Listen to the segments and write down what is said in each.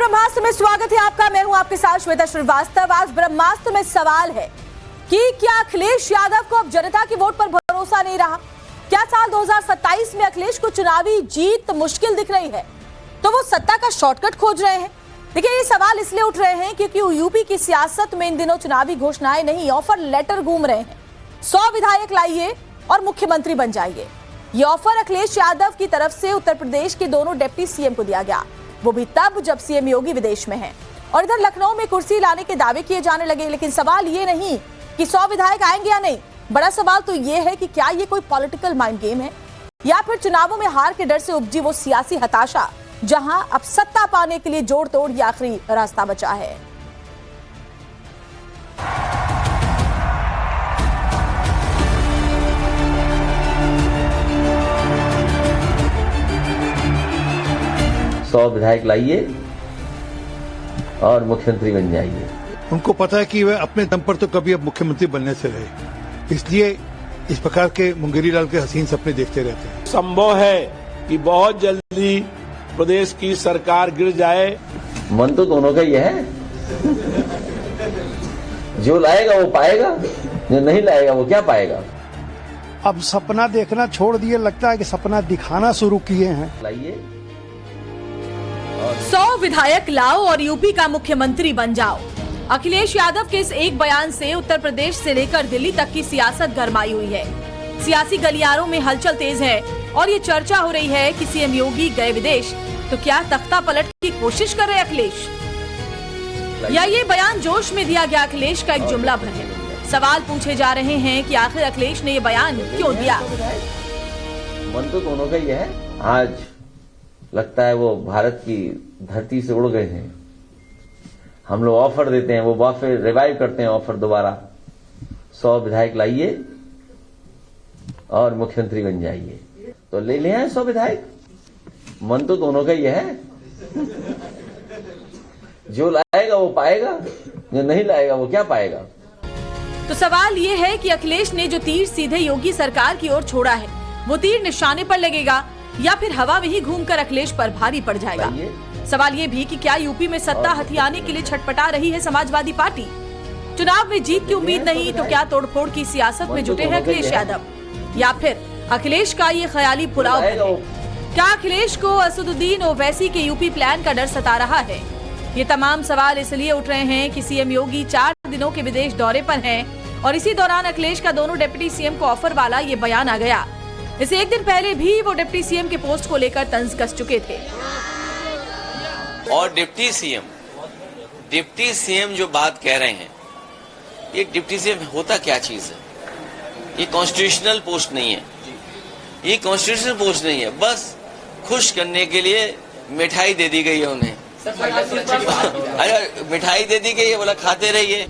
ब्रह्मास्त्र में स्वागत है आपका। मैं हूं आपके साथ श्वेता श्रीवास्तव। आज ब्रह्मास्त्र में सवाल है कि क्या अखिलेश यादव को अब जनता की वोट पर भरोसा नहीं रहा? क्या साल 2027 में अखिलेश को चुनावी जीत मुश्किल दिख रही है तो वो सत्ता का शॉर्टकट खोज रहे हैं? देखिए, ये सवाल इसलिए उठ रहे हैं क्योंकि यूपी की सियासत में इन दिनों चुनावी घोषणाएं नहीं, ऑफर लेटर घूम रहे हैं। 100 विधायक लाइए और मुख्यमंत्री बन जाइए। ये ऑफर अखिलेश यादव की तरफ से उत्तर प्रदेश के दोनों डिप्टी सीएम को दिया गया, वो भी तब जब सीएम योगी विदेश में हैं। और इधर लखनऊ में कुर्सी लाने के दावे किए जाने लगे। लेकिन सवाल ये नहीं कि 100 विधायक आएंगे या नहीं, बड़ा सवाल तो ये है कि क्या ये कोई पॉलिटिकल माइंड गेम है या फिर चुनावों में हार के डर से उपजी वो सियासी हताशा, जहां अब सत्ता पाने के लिए जोड़ तोड़ ये आखिरी रास्ता बचा है। सौ विधायक लाइए और मुख्यमंत्री बन जाइए। उनको पता है कि वे अपने दम पर तो कभी अब मुख्यमंत्री बनने से रहे, इसलिए इस प्रकार के मुंगेरी लाल के हसीन सपने देखते रहते हैं। संभव है कि बहुत जल्दी प्रदेश की सरकार गिर जाए। मन तो दोनों का ही है। जो लाएगा वो पाएगा, जो नहीं लाएगा वो क्या पाएगा। अब सपना देखना छोड़ दिए, लगता है कि सपना दिखाना शुरू किए हैं। लाइए 100 विधायक लाओ और यूपी का मुख्यमंत्री बन जाओ। अखिलेश यादव के इस एक बयान से उत्तर प्रदेश से लेकर दिल्ली तक की सियासत गरमाई हुई है। सियासी गलियारों में हलचल तेज है और ये चर्चा हो रही है कि सीएम योगी गए विदेश तो क्या तख्ता पलट की कोशिश कर रहे अखिलेश, या ये बयान जोश में दिया गया अखिलेश का एक जुमला भर है। सवाल पूछे जा रहे हैं कि आखिर अखिलेश ने ये बयान क्यों दिया। मन तो दोनों का ही है। आज लगता है वो भारत की धरती से उड़ गए हैं। हम लोग ऑफर देते हैं, वो वापस रिवाइव करते हैं ऑफर दोबारा। 100 विधायक लाइए और मुख्यमंत्री बन जाइए। तो ले ले आए 100 विधायक। मन तो दोनों का ही है। जो लाएगा वो पाएगा, जो नहीं लाएगा वो क्या पाएगा। तो सवाल ये है कि अखिलेश ने जो तीर सीधे योगी सरकार की ओर छोड़ा है, वो तीर निशाने पर लगेगा या फिर हवा में ही घूमकर अखिलेश पर भारी पड़ जाएगा। सवाल ये भी कि क्या यूपी में सत्ता हथियाने के लिए छटपटा रही है समाजवादी पार्टी। चुनाव में जीत की उम्मीद नहीं तो क्या तोड़फोड़ की सियासत में जुटे हैं अखिलेश यादव, या फिर अखिलेश का ये ख्याली पुलाव है। क्या अखिलेश को असदुद्दीन ओवैसी के यूपी प्लान का डर सता रहा है? ये तमाम सवाल इसलिए उठ रहे हैं कि सीएम योगी 4 दिनों के विदेश दौरे पर हैं और इसी दौरान अखिलेश का दोनों डिप्टी सीएम को ऑफर वाला ये बयान आ गया। इससे एक दिन पहले भी वो डिप्टी सीएम के पोस्ट को लेकर तंज कस चुके थे। और डिप्टी सीएम जो बात कह रहे हैं, ये डिप्टी सीएम होता क्या चीज है? ये कॉन्स्टिट्यूशनल पोस्ट नहीं है, ये कॉन्स्टिट्यूशनल पोस्ट नहीं है। बस खुश करने के लिए मिठाई दे दी गई है उन्हें। अरे मिठाई दे दी गई है, बोला खाते रहिए।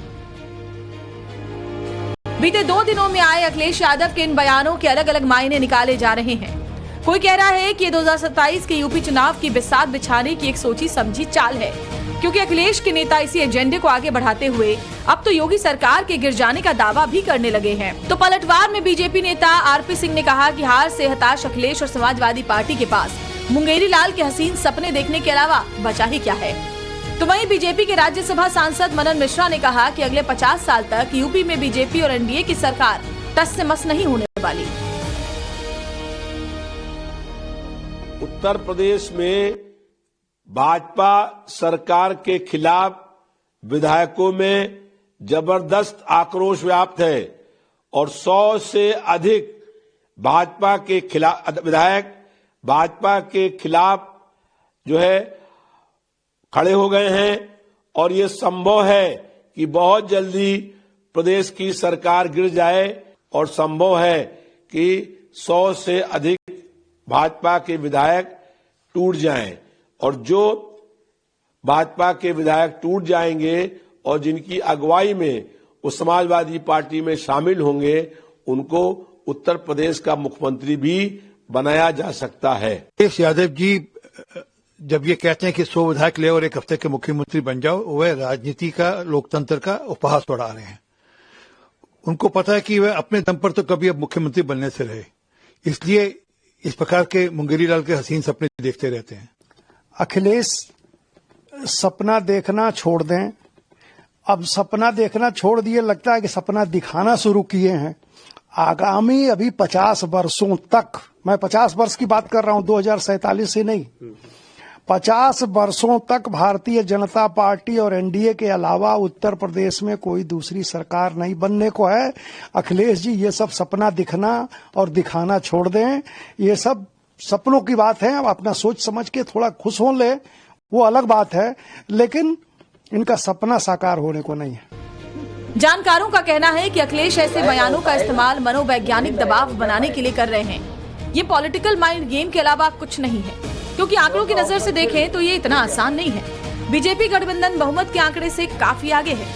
बीते 2 दिनों में आए अखिलेश यादव के इन बयानों के अलग अलग मायने निकाले जा रहे हैं। कोई कह रहा है कि ये 2027 के यूपी चुनाव की बिसात बिछाने की एक सोची समझी चाल है, क्योंकि अखिलेश के नेता इसी एजेंडे को आगे बढ़ाते हुए अब तो योगी सरकार के गिर जाने का दावा भी करने लगे हैं। तो पलटवार में बीजेपी नेता आरपी सिंह ने कहा कि हार से हताश अखिलेश और समाजवादी पार्टी के पास मुंगेरी लाल के हसीन सपने देखने के अलावा बचा ही क्या है। तो वहीं बीजेपी के राज्यसभा सांसद मनन मिश्रा ने कहा कि अगले 50 साल तक यूपी में बीजेपी और एनडीए की सरकार टस से मस नहीं होने वाली। उत्तर प्रदेश में भाजपा सरकार के खिलाफ विधायकों में जबरदस्त आक्रोश व्याप्त है और 100 से अधिक भाजपा के खिलाफ विधायक भाजपा के खिलाफ जो है खड़े हो गए हैं। और ये संभव है कि बहुत जल्दी प्रदेश की सरकार गिर जाए और संभव है कि 100 से अधिक भाजपा के विधायक टूट जाएं। और जो भाजपा के विधायक टूट जाएंगे और जिनकी अगुवाई में वो समाजवादी पार्टी में शामिल होंगे, उनको उत्तर प्रदेश का मुख्यमंत्री भी बनाया जा सकता है। अखिलेश यादव जी जब ये कहते हैं कि 100 विधायक ले और 1 हफ्ते के मुख्यमंत्री बन जाओ, वह राजनीति का, लोकतंत्र का उपहास उड़ा रहे हैं। उनको पता है कि वह अपने दम पर तो कभी अब मुख्यमंत्री बनने से रहे, इसलिए इस प्रकार के मुंगेरी लाल के हसीन सपने देखते रहते हैं। अखिलेश सपना देखना छोड़ दें। अब सपना देखना छोड़ दिए, लगता है कि सपना दिखाना शुरू किए हैं। आगामी अभी 50 वर्षों तक, मैं 50 वर्ष की बात कर रहा हूं, 2047 से नहीं, 50 वर्षों तक भारतीय जनता पार्टी और एनडीए के अलावा उत्तर प्रदेश में कोई दूसरी सरकार नहीं बनने को है। अखिलेश जी, ये सब सपना दिखना और दिखाना छोड़ दें। ये सब सपनों की बात है। अब अपना सोच समझ के थोड़ा खुश हो ले, वो अलग बात है, लेकिन इनका सपना साकार होने को नहीं है। जानकारों का कहना है कि अखिलेश ऐसे बयानों का इस्तेमाल मनोवैज्ञानिक दबाव बनाने के लिए कर रहे हैं। ये पॉलिटिकल माइंड गेम के अलावा कुछ नहीं है, क्योंकि आंकड़ों की नजर से देखें तो ये इतना आसान नहीं है। बीजेपी गठबंधन बहुमत के आंकड़े से काफी आगे है।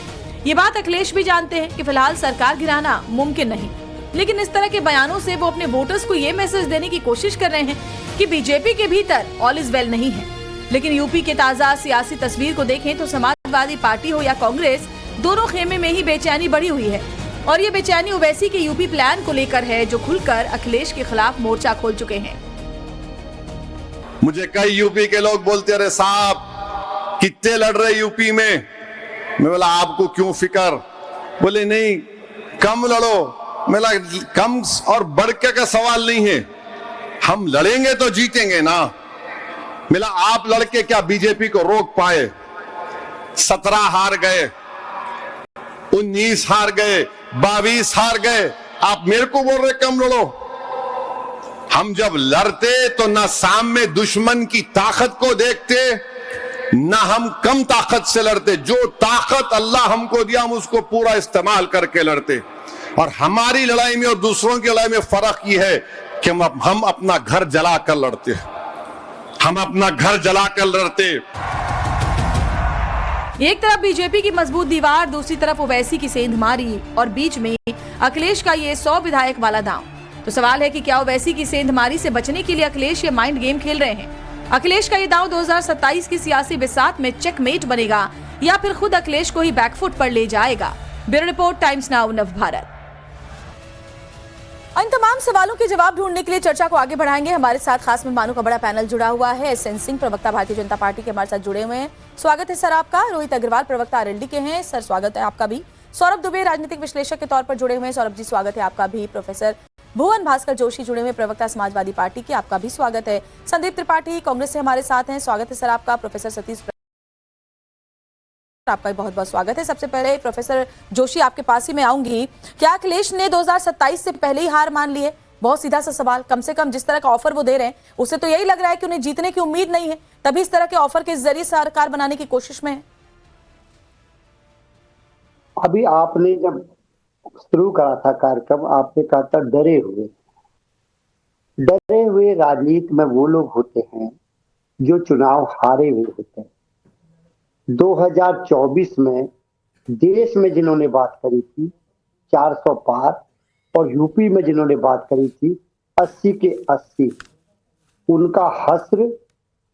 ये बात अखिलेश भी जानते हैं कि फिलहाल सरकार गिराना मुमकिन नहीं, लेकिन इस तरह के बयानों से वो अपने वोटर्स को ये मैसेज देने की कोशिश कर रहे हैं कि बीजेपी के भीतर ऑल इज वेल नहीं है। लेकिन यूपी के ताजा सियासी तस्वीर को देखें तो समाजवादी पार्टी हो या कांग्रेस, दोनों खेमे में ही बेचैनी बढ़ी हुई है। और ये बेचैनी ओवैसी के यूपी प्लान को लेकर है, जो खुलकर अखिलेश के खिलाफ मोर्चा खोल चुके हैं। मुझे कई यूपी के लोग बोलते, अरे साहब कितने लड़ रहे यूपी में। मैं बोला आपको क्यों फिक्र? बोले नहीं, कम लड़ो। मैं बोला कम और बढ़ के का सवाल नहीं है, हम लड़ेंगे तो जीतेंगे ना। मिला आप लड़के क्या बीजेपी को रोक पाए? 17 हार गए, 19 हार गए, 22 हार गए, आप मेरे को बोल रहे कम लड़ो। हम जब लड़ते तो ना सामने दुश्मन की ताकत को देखते, ना हम कम ताकत से लड़ते। जो ताकत अल्लाह हमको दिया हम उसको पूरा इस्तेमाल करके लड़ते। और हमारी लड़ाई में और दूसरों की लड़ाई में फर्क यह है कि हम अपना घर जलाकर लड़ते, हम अपना घर जलाकर लड़ते। एक तरफ बीजेपी की मजबूत दीवार, दूसरी तरफ ओवैसी की सेंधमारी और बीच में अखिलेश का ये 100 विधायक वाला दांव। तो सवाल है कि क्या ओवैसी की सेंधमारी से बचने के लिए अखिलेश ये माइंड गेम खेल रहे हैं? अखिलेश का ये दांव 2027 की सियासी बिसात में चेकमेट बनेगा या फिर खुद अखिलेश को ही बैकफुट पर ले जाएगा? Bureau report, Times Now Navbharat. इन तमाम सवालों के जवाब ढूंढने के लिए चर्चा को आगे बढ़ाएंगे। हमारे साथ खास मेहमानों का बड़ा पैनल जुड़ा हुआ है। एसएन सिंह, प्रवक्ता भारतीय जनता पार्टी के, हमारे साथ जुड़े हुए हैं। स्वागत है सर आपका। रोहित अग्रवाल, प्रवक्ता आरएलडी के हैं, सर स्वागत है आपका भी। सौरभ दुबे, राजनीतिक विश्लेषक के तौर पर जुड़े हुए हैं, सौरभ जी स्वागत है आपका भी। प्रोफेसर भुवन भास्कर जोशी जुड़े हुए, प्रवक्ता समाजवादी पार्टी के, आपका भी स्वागत है। संदीप त्रिपाठी कांग्रेस से हमारे साथ हैं, स्वागत है सर आपका। प्रोफेसर सतीश, आपका भी बहुत बहुत स्वागत है। सबसे पहले प्रोफेसर जोशी, आपके पास ही मैं आऊंगी। क्या अखिलेश ने 2027 से पहले ही हार मान ली है? बहुत सीधा सा सवाल। कम से कम जिस तरह का ऑफर वो दे रहे हैं उससे तो यही लग रहा है कि उन्हें जीतने की उम्मीद नहीं है, तभी इस तरह के ऑफर के जरिए सरकार बनाने की कोशिश में है। अभी आपने जब शुरू करा था कार्यक्रम, आपने कहा था डरे हुए। डरे हुए राजनीति में वो लोग होते हैं जो चुनाव हारे हुए होते हैं। 2024 में देश में जिन्होंने बात करी थी 400 पार, और यूपी में जिन्होंने बात करी थी 80 के 80, उनका हस्र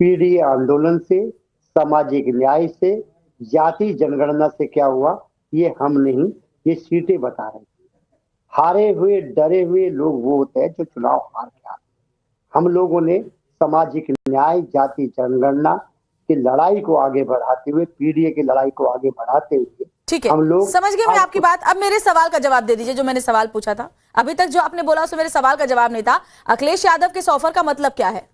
पीडीए आंदोलन से, सामाजिक न्याय से, जाति जनगणना से क्या हुआ ये हम नहीं, ये सीटें बता रहे थे। हारे हुए डरे हुए लोग वो होते हैं जो चुनाव हार के आते। हम लोगों ने सामाजिक न्याय, जाति जनगणना की लड़ाई को आगे बढ़ाते हुए, पीडीए की लड़ाई को आगे बढ़ाते हुए, ठीक है, हम लोग समझ गए मैं आपकी बात। अब मेरे सवाल का जवाब दे दीजिए, जो मैंने सवाल पूछा था। अभी तक जो आपने बोला उसमें मेरे सवाल का जवाब नहीं था। अखिलेश यादव के इस ऑफर का मतलब क्या है?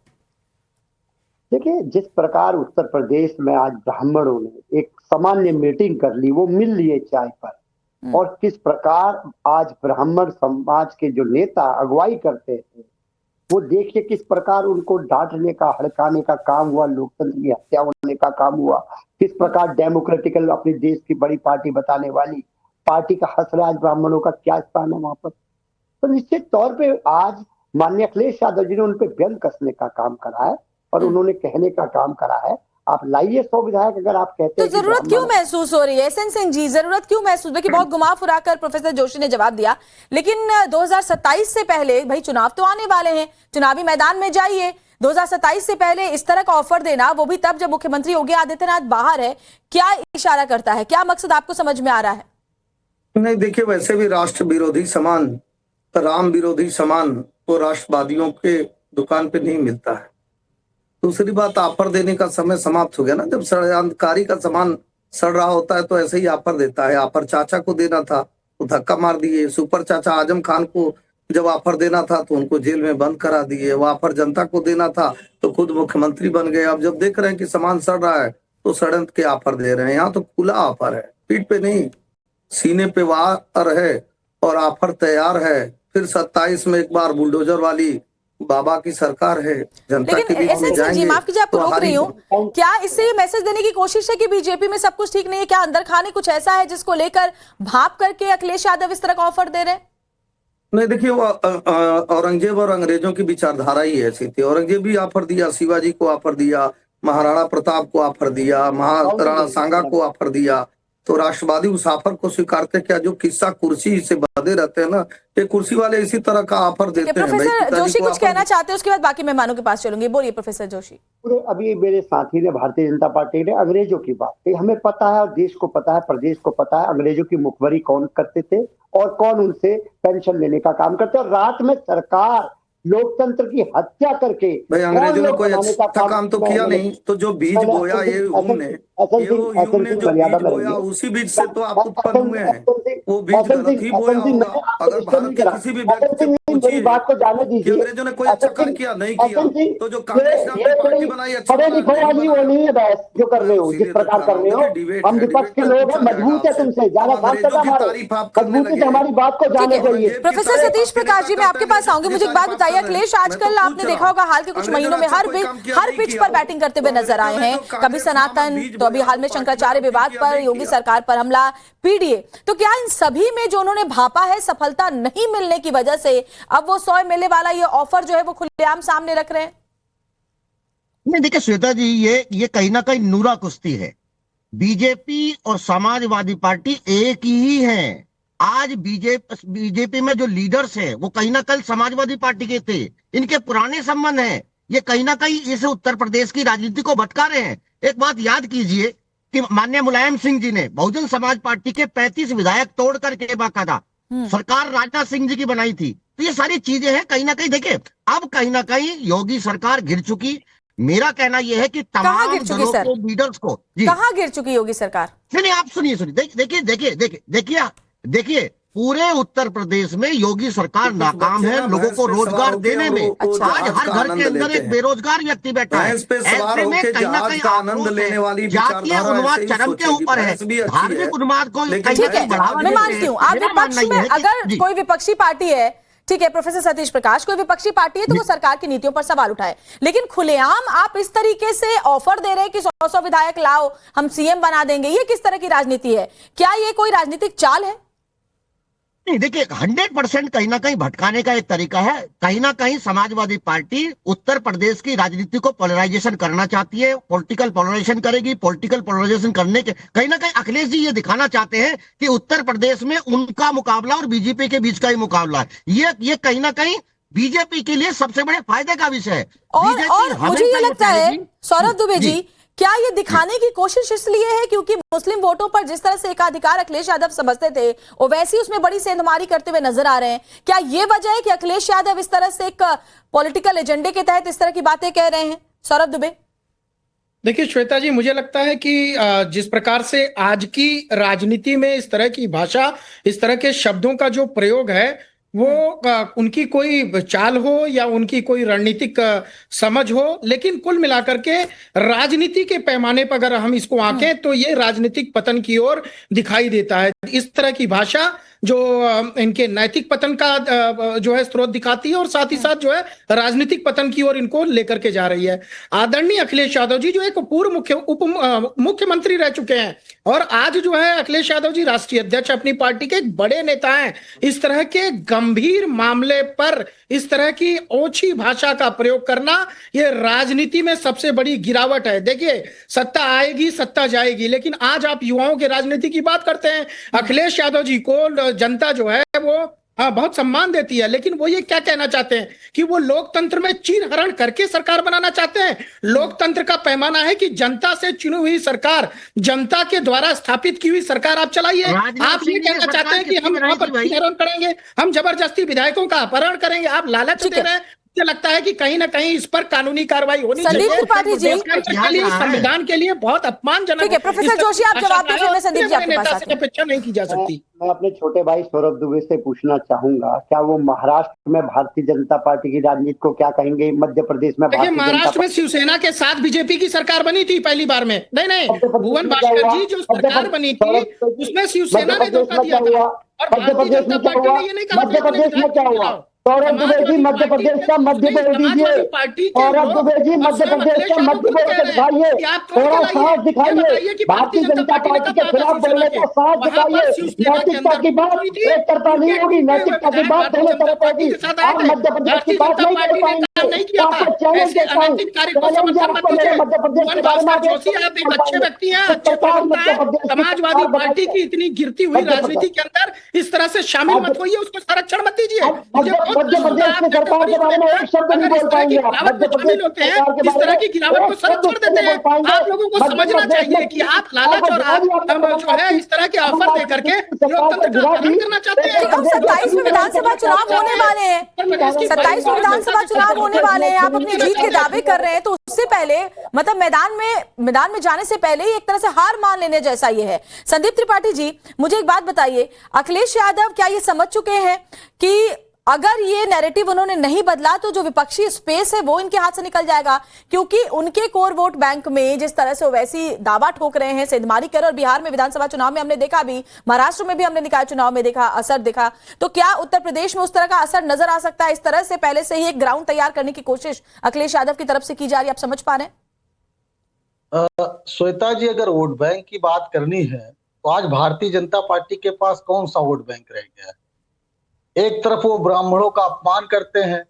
देखिए, जिस प्रकार उत्तर प्रदेश में आज ब्राह्मणों ने एक सामान्य मीटिंग कर ली, वो मिल लिए चाय पर, और किस प्रकार आज ब्राह्मण समाज के जो नेता अगुवाई करते हैं, वो देखिए किस प्रकार उनको डांटने का, हड़काने का काम हुआ, लोकतंत्र की हत्या होने का काम हुआ। किस प्रकार डेमोक्रेटिकल अपने देश की बड़ी पार्टी बताने वाली पार्टी का हसरा आज ब्राह्मणों का क्या स्थान है वहां पर। तो निश्चित तौर पे आज माननीय अखिलेश यादव जी ने उन पे व्यंग कसने का काम करा है और उन्होंने कहने का काम करा है, आप लाइए 100 विधायक। अगर आप कहते हैं तो जरूरत क्यों महसूस हो रही है एसएन सिंह जी, जरूरत क्यों महसूस? देखिए बहुत घुमा फिरा कर प्रोफेसर जोशी ने जवाब दिया, लेकिन 2027 से पहले भाई चुनाव तो आने वाले हैं, चुनावी मैदान में जाइए। 2027 से पहले इस तरह का ऑफर देना, वो भी तब जब मुख्यमंत्री योगी आदित्यनाथ बाहर है, क्या इशारा करता है? क्या मकसद आपको समझ में आ रहा है? नहीं, देखिए वैसे भी राष्ट्र विरोधी सामान, राम विरोधी सामान तो राष्ट्रवादियों के दुकान पे नहीं मिलता है। दूसरी बात, ऑफर देने का समय समाप्त हो गया ना। जब षड्यंत्रकारी का सामान सड़ रहा होता है तो ऐसे ही ऑफर देता है। ऑफर चाचा को देना था तो धक्का मार दिए। सुपर चाचा आजम खान को जब ऑफर देना था तो उनको जेल में बंद करा दिए। वो ऑफर जनता को देना था तो खुद मुख्यमंत्री बन गए। अब जब देख रहे हैं कि सामान सड़ रहा है तो षड्यंत्र के ऑफर दे रहे हैं। यहाँ तो खुला ऑफर है, पीठ पे नहीं, सीने पे वार है और ऑफर तैयार है। फिर 27 में एक बार बुलडोजर वाली बाबा की सरकार है, जनता के लेकिन बीच में एसएन जी, जाएंगे माफ कीजिए आपको तो रोक रही हारी। हूँ, क्या इससे ये मैसेज देने की कोशिश है कि बीजेपी में सब कुछ ठीक नहीं है? क्या अंदर खाने कुछ ऐसा है जिसको लेकर भाप करके अखिलेश यादव इस तरह का ऑफर दे रहे हैं? नहीं, देखिए, वो औरंगजेब और अंग्रेजों की विचारधारा ही ऐसी थी। औरंगजेब भी ऑफर दिया, शिवाजी को ऑफर दिया, महाराणा प्रताप को ऑफर दिया, महाराणा सांगा को ऑफर दिया, तो राष्ट्रवादी उस ऑफर को स्वीकारते। क्या जो किस्सा कुर्सी से बंधे रहते हैं ना, ये कुर्सी वाले इसी तरह का ऑफर देते हैं। प्रोफेसर जोशी कुछ कहना चाहते हैं, उसके बाद बाकी मेहमानों के पास चलूंगी। बोलिए प्रोफेसर जोशी। पूरे अभी मेरे साथी ने, भारतीय जनता पार्टी ने अंग्रेजों की बात की। हमें पता है, देश को पता है, प्रदेश को पता है, अंग्रेजों की मुखबरी कौन करते थे और कौन उनसे पेंशन लेने का काम करते। और रात में सरकार लोकतंत्र की हत्या करके भाई, अंग्रेजों ने कोई अच्छा काम तो किया नहीं। तो जो बीज बोया ये यूं ने जो बीज बोया उसी बीज से तो आप उत्पन्न हुए हैं। वो बीज गलत ही बोया होगा। अगर भारत के किसी भी व्यक्ति से पूछिए बात को जाने दीजिए, अंग्रेजों ने कोई अच्छा काम किया नहीं किया, तो जो कांग्रेस ने अपनी पार्टी बनाई पढ़े लिखे वाली वो नहीं है बहस जो कर रहे हो, जिस प्रकार कर रहे हो। हम विपक्ष के लोग हैं, मजबूत है तुमसे ज्यादा बात मजबूती से हमारी बात को जाने चाहिए। प्रोफेसर सतीश प्रकाश जी, मैं आपके पास आऊंगी। मुझे एक बात बताइए, अखिलेश आजकल आपने देखा होगा हाल के कुछ महीनों में हर पिच पर बैटिंग करते हुए नजर आए हैं। कभी सनातन, तो अभी हाल में शंकराचार्य विवाद पर, योगी सरकार पर हमला, पीडीए। तो क्या इन सभी में जो उन्होंने भापा है, सफलता नहीं मिलने की वजह से अब वो 100 मिलने वाला ये ऑफर जो है वो खुलेआम सामने रख रहे हैं? नहीं, देखिए श्वेता जी, ये कहीं ना कहीं नूरा कुश्ती है। बीजेपी और समाजवादी पार्टी एक ही है। आज बीजेपी में जो लीडर्स हैं वो कहीं ना कहीं समाजवादी पार्टी के थे। इनके पुराने संबंध हैं। ये कहीं ना कहीं इस उत्तर प्रदेश की राजनीति को भटका रहे हैं। एक बात याद कीजिए कि माननीय मुलायम सिंह जी ने बहुजन समाज पार्टी के 35 विधायक तोड़ करके बाकायदा सरकार राजनाथ सिंह जी की बनाई थी। तो ये सारी चीजें हैं कहीं ना कहीं। देखिए, अब कहीं ना कहीं योगी सरकार गिर चुकी। मेरा कहना यह है कि तमाम दलों को, लीडर्स को, कहां गिर चुकी योगी सरकार? नहीं, आप सुनिए, देखिए, पूरे उत्तर प्रदेश में योगी सरकार नाकाम है लोगों को रोजगार देने में। आज हर घर के अंदर एक बेरोजगार व्यक्ति बैठा है। ऐसे में कहीं ना कहीं आनंद लेने वाली जातीय उन्माद चरम के ऊपर है। धार्मिक उन्माद को मैं मानती हूँ। आप विपक्ष में, अगर कोई विपक्षी पार्टी है, ठीक है प्रोफेसर सतीश प्रकाश, कोई विपक्षी पार्टी है तो वो सरकार की नीतियों पर सवाल उठाए, लेकिन खुलेआम आप इस तरीके से ऑफर दे रहे हैं कि 100 विधायक लाओ, हम सीएम बना देंगे। ये किस तरह की राजनीति है? क्या ये कोई राजनीतिक चाल है? नहीं, देखिए, 100% कहीं ना कहीं भटकाने का एक तरीका है। कहीं ना कहीं समाजवादी पार्टी उत्तर प्रदेश की राजनीति को पोलराइजेशन करना चाहती है, पॉलिटिकल पोलराइजेशन करेगी। पॉलिटिकल पोलराइजेशन करने के कहीं ना कहीं अखिलेश जी ये दिखाना चाहते हैं कि उत्तर प्रदेश में उनका मुकाबला और बीजेपी के बीच का ही मुकाबला है। ये कहीं ना कहीं बीजेपी के लिए सबसे बड़े फायदे का विषय है। और मुझे ये लगता है सौरभ दुबे जी, क्या ये दिखाने की कोशिश इसलिए है क्योंकि मुस्लिम वोटों पर जिस तरह से एकाधिकार अखिलेश यादव समझते थे वो वैसे ही उसमें बड़ी सेंधमारी करते हुए नजर आ रहे हैं? क्या ये वजह है कि अखिलेश यादव इस तरह से एक पॉलिटिकल एजेंडे के तहत इस तरह की बातें कह रहे हैं? सौरभ दुबे। देखिए श्वेता जी, मुझे लगता है कि जिस प्रकार से आज की राजनीति में इस तरह की भाषा, इस तरह के शब्दों का जो प्रयोग है, वो उनकी कोई चाल हो या उनकी कोई रणनीतिक समझ हो, लेकिन कुल मिलाकर के राजनीति के पैमाने पर अगर हम इसको आंकें तो ये राजनीतिक पतन की ओर दिखाई देता है। इस तरह की भाषा जो इनके नैतिक पतन का जो है स्रोत दिखाती है और साथ ही साथ जो है राजनीतिक पतन की ओर इनको लेकर के जा रही है। आदरणीय अखिलेश यादव जी जो एक पूर्व उप मुख्यमंत्री रह चुके हैं और आज जो है अखिलेश यादव जी राष्ट्रीय अध्यक्ष अपनी पार्टी के एक बड़े नेता हैं। इस तरह के गंभीर मामले पर इस तरह की ओछी भाषा का प्रयोग करना ये राजनीति में सबसे बड़ी गिरावट है। देखिए, सत्ता आएगी सत्ता जाएगी, लेकिन आज आप युवाओं के राजनीति की बात करते हैं। अखिलेश यादव जी को जनता जो है वो बहुत सम्मान देती है, लेकिन वो ये क्या कहना चाहते हैं कि वो लोकतंत्र में चीरहरण करके सरकार बनाना चाहते हैं। लोकतंत्र का पैमाना है कि जनता से चुनी हुई सरकार, जनता के द्वारा स्थापित की हुई सरकार आप चलाइए। आप ये कहना चाहते हैं कि हम वहां पर चीरहरण करेंगे, हम जबरदस्ती विधायकों का अपहरण करेंगे, आप लालच दे रहे हैं। मुझे लगता है कि कहीं ना कहीं इस पर कानूनी कार्रवाई होनी संदीप चाहिए। त्रिपाठी जी, लोकतंत्र के लिए, संविधान के लिए बहुत अपमानजनक। ठीक है, प्रोफेसर जोशी आप जवाब दें, फिर मैं संदीप जी आपके पास आती हूं। अपेक्षा नहीं की जा सकती। मैं अपने छोटे भाई सौरभ दुबे से पूछना चाहूंगा, क्या वो महाराष्ट्र में भारतीय जनता पार्टी की राजनीति को क्या कहेंगे? मध्य प्रदेश में देखिए, भारतीय जनता महाराष्ट्र में शिवसेना के साथ बीजेपी की सरकार बनी थी पहली बार में। नहीं, भुवन बास्कर जी जो सरकार बनी थी उसमें शिवसेना ने धोखा दिया था। और मध्य प्रदेश में क्या हुआ? मध्य प्रदेश में क्या हुआ? सौरभ दुबे जी मध्य प्रदेश का मध्य बोल दीजिए। सौरभ दुबे जी मध्य प्रदेश का मध्य बोल के दिखाइए, थोड़ा साहस दिखाइए। भारतीय जनता पार्टी के खिलाफ बोलने का साहस दिखाइए। नैतिकता की बात एक तरफा नहीं होगी, नैतिकता की बात दोनों तरफ होगी। आप मध्य प्रदेश की बात नहीं कर पाएंगे। आपको चैलेंज देता हूँ, चैलेंज आपको मेरे मध्य प्रदेश के बारे में आप अच्छे व्यक्ति हैं, अच्छे समाजवादी पार्टी की इतनी गिरती हुई राजनीति के अंदर इस तरह से शामिल मत होइए, उसको संरक्षण मत दीजिए। मध्य प्रदेश की सरकार के बारे में एक शब्द नहीं बोल पाएंगे आप। मध्य प्रदेश सरकार के इस तरह की गिरावट को संरक्षण देते हैं। आप लोगों को समझना चाहिए कि आप लालच और आप जो है इस तरह के ऑफर दे करके लोकतंत्र का हनन करना चाहते हैं। 27 में विधानसभा चुनाव होने वाले हैं, 27 में विधानसभा चुनाव होने वाले हैं, आप अपनी जीत के दावे कर रहे हैं, तो उससे पहले मतलब मैदान में जाने से पहले ही एक तरह से हार मान लेने जैसा ये है। संदीप त्रिपाठी जी, मुझे एक बात बताइए, अखिलेश यादव क्या ये समझ चुके हैं कि अगर ये नैरेटिव उन्होंने नहीं बदला तो जो विपक्षी स्पेस है वो इनके हाथ से निकल जाएगा? क्योंकि उनके कोर वोट बैंक में जिस तरह से वो वैसी दावा ठोक रहे हैं, सेंधमारी कर, और बिहार में विधानसभा चुनाव में हमने देखा, भी महाराष्ट्र में भी हमने निकाय चुनाव में देखा, असर देखा, तो क्या उत्तर प्रदेश में उस तरह का असर नजर आ सकता है? इस तरह से पहले से ही एक ग्राउंड तैयार करने की कोशिश अखिलेश यादव की तरफ से की जा रही है, आप समझ पा रहे हैं? श्वेता जी, अगर वोट बैंक की बात करनी है तो आज भारतीय जनता पार्टी के पास कौन सा वोट बैंक रह गया है? एक तरफ वो ब्राह्मणों का अपमान करते हैं,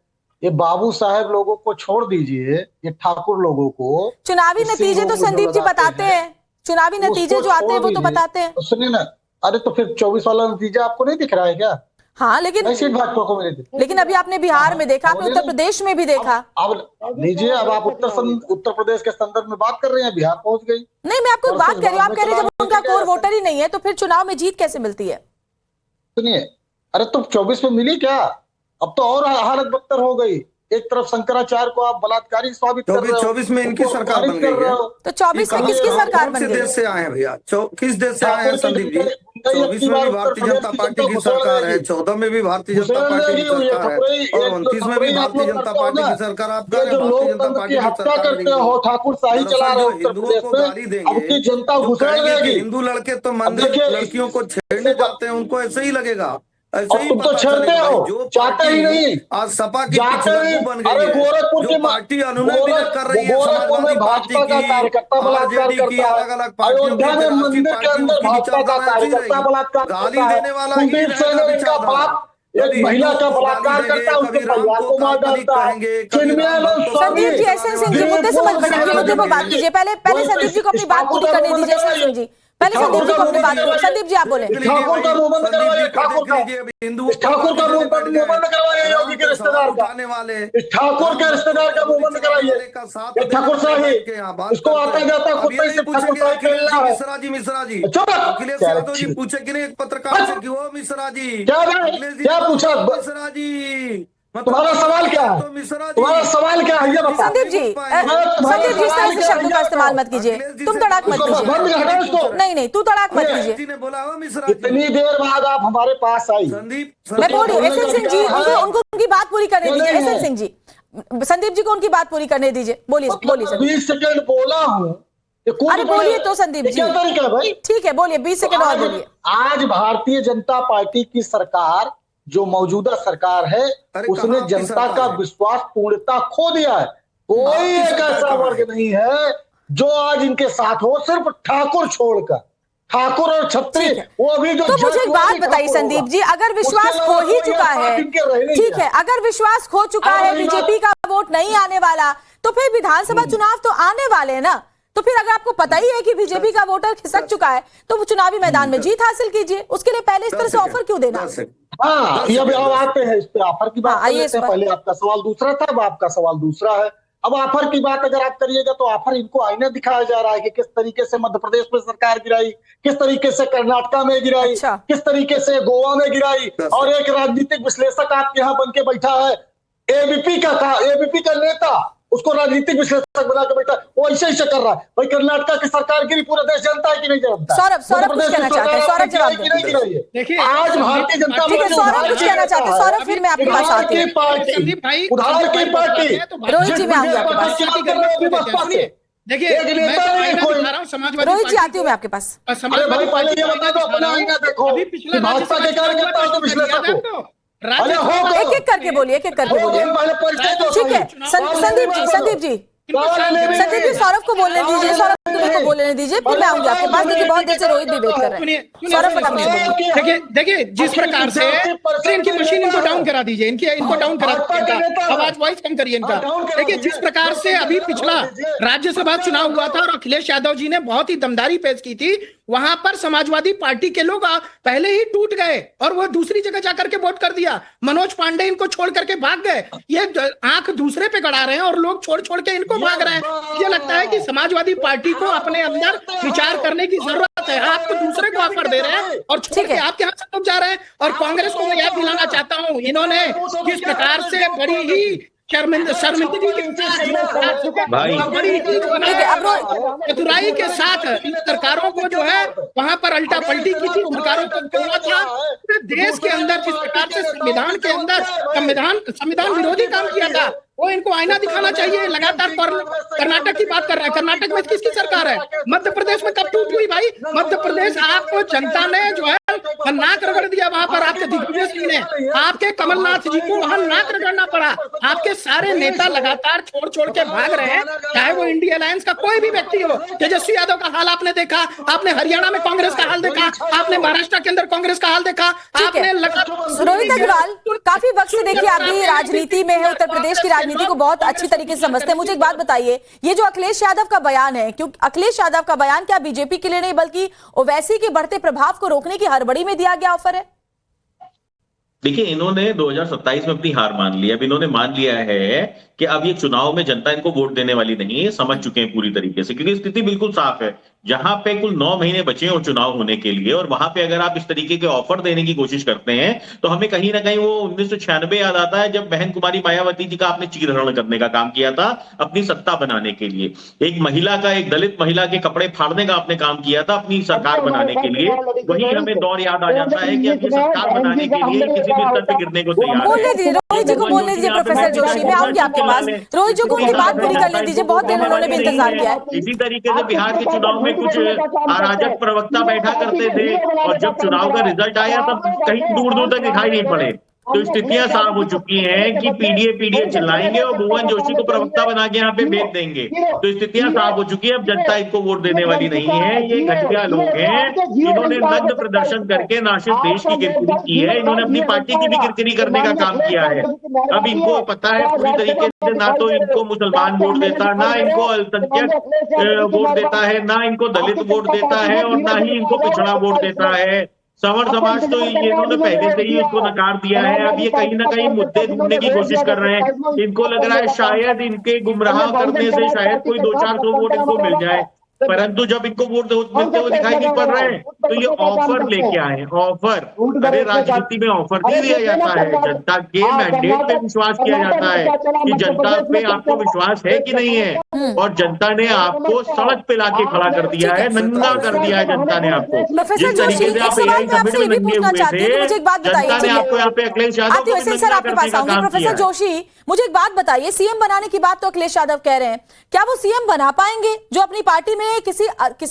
ये बाबू साहेब लोगों को छोड़ दीजिए, ये ठाकुर लोगों को चुनावी नतीजे तो संदीप जी बताते हैं, चुनावी नतीजे जो आते हैं वो तो बताते हैं। सुनिए ना, अरे तो फिर 24 वाला नतीजा आपको नहीं दिख रहा है क्या? हाँ, लेकिन अभी आपने बिहार में देखा, आपने उत्तर प्रदेश में भी देखा। अब लीजिए, अब आप उत्तर प्रदेश के संदर्भ में बात कर रहे हैं, बिहार पहुंच गई। नहीं, मैं आपको बात कर रही हूँ, आप कह रहे हैं जब उनका कोर वोटर ही नहीं है तो फिर चुनाव में जीत कैसे मिलती है? सुनिए, अरे तुम 24 में मिली क्या? अब तो और हालत बदतर हो गई। एक तरफ शंकराचार्य को आप बलात्कारी साबित कर रहे हो, 24 में इनकी सरकार बन गई है। तो 24 में किसकी सरकार बन गई? देश से आए हैं भैया, किस देश से आए हैं संदीप जी? 24 में भी भारतीय जनता पार्टी की सरकार है, 14 में भी भारतीय जनता पार्टी की सरकार है, और 29 में भी भारतीय जनता पार्टी की सरकार। आप भारतीय जनता पार्टी की हत्या करते हो, ठाकुर शाही चला रहे हो उत्तर प्रदेश में, अब की जनता घुसड़ जाएगी। हिंदू लड़के तो मंदिर लड़कियों को छेड़ने जाते हैं, उनको ऐसे ही लगेगा, ऐसे ही तुम तो छेड़ते हो, जो चाहते ही नहीं। आज सपा की पिछलग्गू बन गई है, गोरखपुर जो पार्टी अनुनय भी कर रही है समाजवादी पार्टी की, आरजेडी की, अलग अलग पार्टियों की, मंदिर के अंदर भाजपा का कार्यकर्ता बलात्कार, गाली देने वाला कुलदीप सेन का बाप एक महिला का बलात्कार करता है, उसके परिवार को मार डालता है। संदीप जी, एसएन सिंह जी, मुद्दे से मत भटकिए, मुद्दे पर बात कीजिए। पहले संदीप जी को अपनी बात पूरी करने दीजिए। एसएन सिंह जी, पहले संदीप जी को अपनी बात पूरी। संदीप जी आप बोले। ठाकुर का मुंह बंद करवाइए, ठाकुर का मुंह बंद करवाइए, योगी के रिश्तेदार का, ठाकुर के रिश्तेदार का मुंह बंद कराइए। ठाकुर शाही, इसको आता जाता कुत्ते से ठाकुर शाही खेलना है। मिश्रा जी, अखिलेश यादव जी पूछे कि नहीं एक पत्रकार से कि वो मिश्रा जी क्या पूछा? मिश्रा जी तुम्हारा सवाल क्या है? तुम्हारा सवाल क्या है ये बताओ। संदीप जी, संदीप जी, इस तरह से शब्दों का इस्तेमाल मत कीजिए, तुम तड़ाक मत कीजिए। नहीं, तू तड़ाक मत कीजिए। इतनी देर बाद आप हमारे पास आई, मैं बोल रही हूँ एसएन सिंह जी, उनको उनकी बात पूरी करने दीजिए। एसएन सिंह जी, संदीप जी को उनकी बात पूरी करने दीजिए। बोलिए 20 सेकंड बोला हूँ। अरे बोलिए तो संदीप जी, क्या तरीका है भाई? ठीक है, बोलिए, 20 सेकंड और बोलिए। आज भारतीय जनता पार्टी की सरकार, जो मौजूदा सरकार है, उसने जनता का विश्वास पूर्णता खो दिया है। कोई एक ऐसा वर्ग नहीं है जो आज इनके साथ हो, सिर्फ ठाकुर छोड़कर, ठाकुर और छत्री, वो भी जो। तो मुझे एक बात बताइए संदीप जी, अगर विश्वास खो ही चुका है, ठीक है, अगर विश्वास खो चुका है, बीजेपी का वोट नहीं आने वाला, तो फिर विधानसभा चुनाव तो आने वाले हैं ना, तो फिर अगर आपको पता ही है कि बीजेपी का वोटर खिसक चुका है, तो चुनावी मैदान में जीत हासिल कीजिए। उसके लिए पहले इस तरह से ऑफर क्यों देना? हाँ, ये अब आते हैं इस पे, ऑफर की बात करते हैं। पहले आपका सवाल दूसरा था, अब आपका सवाल दूसरा है। अब ऑफर की बात अगर आप करिएगा तो ऑफर इनको आईना दिखाया जा रहा है कि किस तरीके से मध्य प्रदेश में सरकार गिराई, किस तरीके से कर्नाटका में गिराई, किस तरीके से गोवा में गिराई, और एक राजनीतिक विश्लेषक आपके यहाँ बन के बैठा है एबीपी का नेता उसको राजनीतिक विश्लेषक बना के बैठा, वो ऐसे ऐसे कर रहा है। भाई कर्नाटक की सरकार गिरी, पूरा देश जानता है कि नहीं जानता? सौरभ कुछ कहना चाहते हैं, सौरभ जवाब दें। देखिए आज भारतीय जनता ठीक है, सौरभ कुछ कहना चाहते हैं, सौरभ फिर मैं आपके पास आती हूँ। संदीप भाई, उधार की पार्टी, रोहित जी मैं आऊंगी आपके पास। देखिए एक मैं नेता तो नहीं आईना कोई। दिखा रहा हूं समाजवादी रोहित जी पार्टी आती हूँ मैं आपके पास। और अरे भाई पहले ये बता दो अपना आईना देखो, अभी पिछला भाजपा के कार्यकर्ताओं को विश्लेषक हो। अरे हो एक एक करके बोलिए, एक एक करके बोलिए। पहले परिचय दो। ठीक है, संदीप जी सौरभ को बोलने दीजिए, सौरभ को बोलने दीजिए, फिर मैं आऊंगी आपके पास। देखिए बहुत देर से रोहित भी वेट कर रहे हैं। सौरभ फटाफट बोलिए। देखिए जिस प्रकार से इनकी मशीन, इनको डाउन करा दीजिए, इनको डाउन करा दीजिए, आवाज वॉइस कम करिए इनका। देखिए जिस प्रकार से अभी पिछला राज्यसभा चुनाव हुआ था और अखिलेश यादव जी ने बहुत ही दमदारी पेश की थी, वहां पर समाजवादी पार्टी के लोग पहले ही टूट गए और वो दूसरी जगह जाकर के वोट कर दिया। मनोज पांडे इनको छोड़ करके भाग गए। ये आंख दूसरे पे गड़ा रहे हैं और लोग छोड़ छोड़ के इनको भाग रहे हैं। ये लगता है कि समाजवादी पार्टी को अपने अंदर विचार करने की जरूरत है। आप तो दूसरे को ऑफर दे रहे हैं और छोड़ के आपके हाथ से लोग जा रहे हैं। और कांग्रेस को मैं याद दिलाना चाहता हूं, इन्होंने किस प्रकार से बड़ी ही शर्मिंदगी के चतुराई के साथ सरकारों को जो है वहां पर अल्टा पलटी की थी, सरकारों को कहना था। देश के अंदर जिस प्रकार से संविधान के अंदर संविधान विरोधी काम किया था, वो इनको आईना दिखाना चाहिए। लगातार कर्नाटक की बात कर रहे हैं। कर्नाटक में किसकी सरकार है? मध्य प्रदेश में कब टूट हुई भाई? मध्य प्रदेश आपको जनता ने जो है नाक रगड़ दिया। वहां पर आपके दिग्विजय सिंह ने, आपके कमलनाथ जी को वहां नाक रगड़ना पड़ा। आपके सारे नेता लगातार छोड़ छोड़ के भाग रहे हैं, चाहे वो इंडिया अलायंस का कोई भी व्यक्ति हो। तेजस्वी यादव का हाल आपने देखा, आपने हरियाणा में कांग्रेस का हाल देखा, आपने महाराष्ट्र के अंदर कांग्रेस का हाल देखा, आपने रोहित अग्रवाल काफी वक्त से देखिए आप भी राजनीति में है, उत्तर प्रदेश की राजनीति को बहुत अच्छी तरीके से समझते हैं। मुझे एक बात बताइए, ये जो अखिलेश यादव का बयान है, क्योंकि अखिलेश यादव का बयान क्या बीजेपी के लिए नहीं बल्कि ओवैसी के बढ़ते प्रभाव को रोकने की हड़बड़ी में दिया गया ऑफर है? देखिए, इन्होंने 2027 में अपनी हार मान ली। अब इन्होंने मान लिया है कि अब ये चुनाव में जनता इनको वोट देने वाली नहीं है, समझ चुके हैं पूरी तरीके से, क्योंकि स्थिति बिल्कुल साफ है। जहां पे कुल 9 महीने बचे हैं चुनाव होने के लिए, और वहां पे अगर आप इस तरीके के ऑफर देने की कोशिश करते हैं तो हमें कहीं ना कहीं वो 1996 याद आता है, जब बहन कुमारी मायावती जी का आपने चीरहरण करने का काम किया था अपनी सत्ता बनाने के लिए। एक महिला का, एक दलित महिला के कपड़े फाड़ने का आपने काम किया था अपनी सरकार बनाने के लिए। वही हमें दौर याद आ जाता है कि अब ये सरकार बनाने के लिए किसी भी स्तर पे गिरने को तैयार है। रोहित जी को बोलने दीजिए, प्रोफेसर जोशी, मैं आऊंगी आपके पास। रोहित जी को उनकी बात पूरी करने दीजिए, बहुत देर उन्होंने भी इंतजार किया है। इसी तरीके से बिहार के चुनाव में कुछ अराजक प्रवक्ता बैठा करते थे और जब चुनाव का रिजल्ट आया तब कहीं दूर दूर तक दिखाई नहीं पड़े। तो स्थितियां साफ हो चुकी हैं कि पीडीए चिल्लाएंगे और भुवन जोशी को प्रवक्ता बना के यहाँ पे भेज देंगे। तो स्थितियां साफ हो चुकी है, अब जनता इनको वोट देने वाली नहीं है। ये घटिया लोग हैं, इन्होंने नग्न प्रदर्शन करके ना सिर्फ देश की किरकिरी की है, इन्होंने अपनी पार्टी की भी किरकिरी करने का काम किया है। अब इनको पता है पूरी तरीके से, ना तो इनको मुसलमान वोट देता, ना इनको अल्पसंख्यक वोट देता है, ना इनको दलित वोट देता है और ना ही इनको पिछड़ा वोट देता है। सवर्ण समाज तो इन्होंने पहले से ही उसको नकार दिया है। अब ये कहीं ना कहीं मुद्दे ढूंढने की कोशिश कर रहे हैं। इनको लग रहा है शायद इनके गुमराह करने से शायद कोई 200-400 वोट इनको मिल जाए, परंतु जब इनको वोट मिलते हुए दिखाई नहीं पड़ रहे हैं तो ये ऑफर लेके आए हैं। ऑफर, अरे राजनीति में ऑफर नहीं दिया जाता है, जनता के मैंडेट पे विश्वास किया जाता है कि जनता पे आपको विश्वास है कि नहीं है, और जनता ने आपको सड़क पे लाके खड़ा कर दिया है, नंगा कर दिया है जनता ने आपको। जिस तरीके से आप AI समिट में नंगे हुए थे, जनता ने आपको यहाँ पे अखिलेश यादव को नंगा करने का काम किया है। प्रोफेसर जोशी, मुझे एक बात बताइए, सीएम बनाने की बात तो अखिलेश यादव कह रहे हैं, क्या वो सीएम बना पाएंगे जो अपनी पार्टी में किसी